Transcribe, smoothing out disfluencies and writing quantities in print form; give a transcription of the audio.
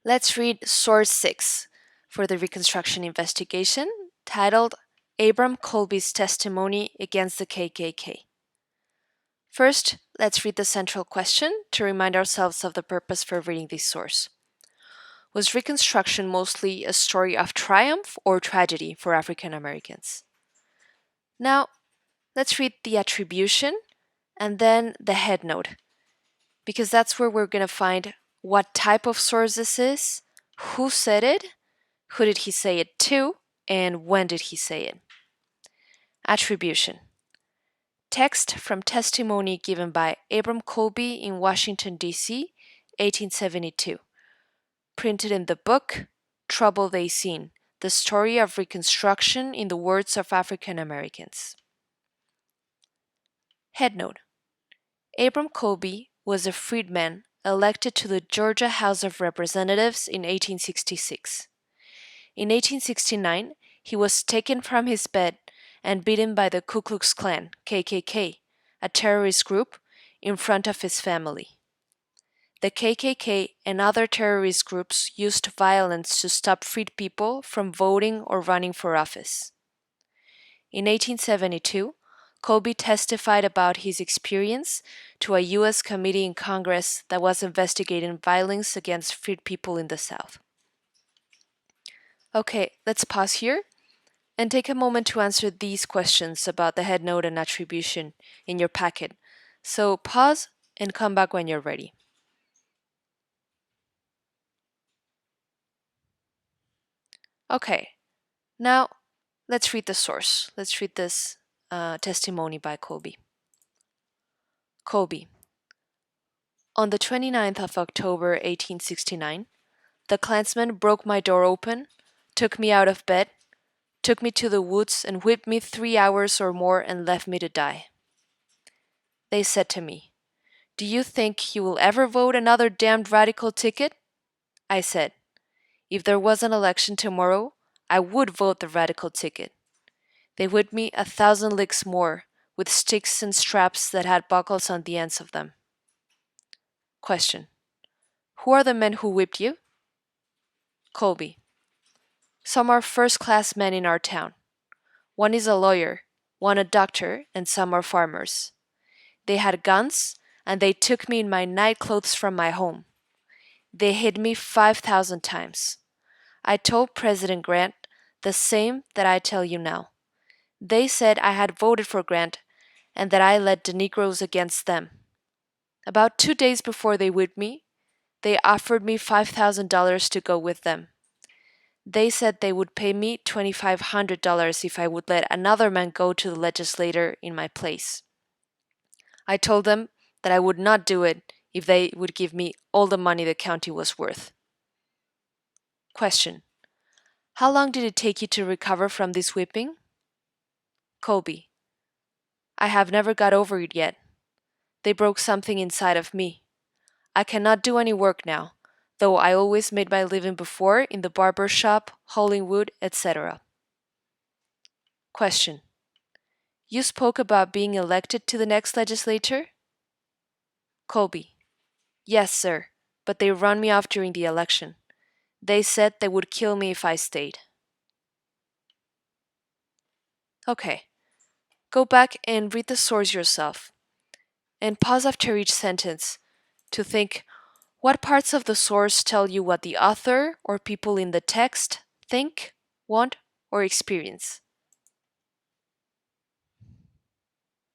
Let's read source 6 for the Reconstruction investigation, titled Abram Colby's Testimony Against the KKK. First, let's read the central question to remind ourselves of the purpose for reading this source. Was Reconstruction mostly a story of triumph or tragedy for African Americans? Now, let's read the attribution and then the headnote, because that's where we're going to find what type of source this is, who said it, who did he say it to, and when did he say it. Attribution. Text from testimony given by Abram Colby in Washington, D.C., 1872. Printed in the book, Trouble They Seen, The Story of Reconstruction in the Words of African Americans. Headnote. Abram Colby was a freedman elected to the Georgia House of Representatives in 1866. In 1869, he was taken from his bed and beaten by the Ku Klux Klan, KKK, a terrorist group, in front of his family. The KKK and other terrorist groups used violence to stop freed people from voting or running for office. In 1872, Colby testified about his experience to a U.S. committee in Congress that was investigating violence against freed people in the South. Okay, let's pause here and take a moment to answer these questions about the headnote and attribution in your packet. So pause and come back when you're ready. Okay, now let's read the source. Let's read this testimony by Colby. Colby. On the 29th of October 1869, the Klansmen broke my door open, took me out of bed, took me to the woods and whipped me 3 hours or more and left me to die. They said to me, "Do you think you will ever vote another damned radical ticket?" I said, "If there was an election tomorrow, I would vote the radical ticket." They whipped me 1,000 licks more, with sticks and straps that had buckles on the ends of them. Question. Who are the men who whipped you? Colby. Some are first-class men in our town. One is a lawyer, one a doctor, and some are farmers. They had guns, and they took me in my night clothes from my home. They hit me 5,000 times. I told President Grant the same that I tell you now. They said I had voted for Grant and that I led the Negroes against them. About 2 days before they whipped me, they offered me $5,000 to go with them. They said they would pay me $2,500 if I would let another man go to the legislature in my place. I told them that I would not do it if they would give me all the money the county was worth. Question. How long did it take you to recover from this whipping? Colby. I have never got over it yet. They broke something inside of me. I cannot do any work now, though I always made my living before in the barber shop, hauling wood, etc. Question. You spoke about being elected to the next legislature? Colby. Yes, sir, but they ran me off during the election. They said they would kill me if I stayed. Okay, go back and read the source yourself, and pause after each sentence to think what parts of the source tell you what the author or people in the text think, want, or experience.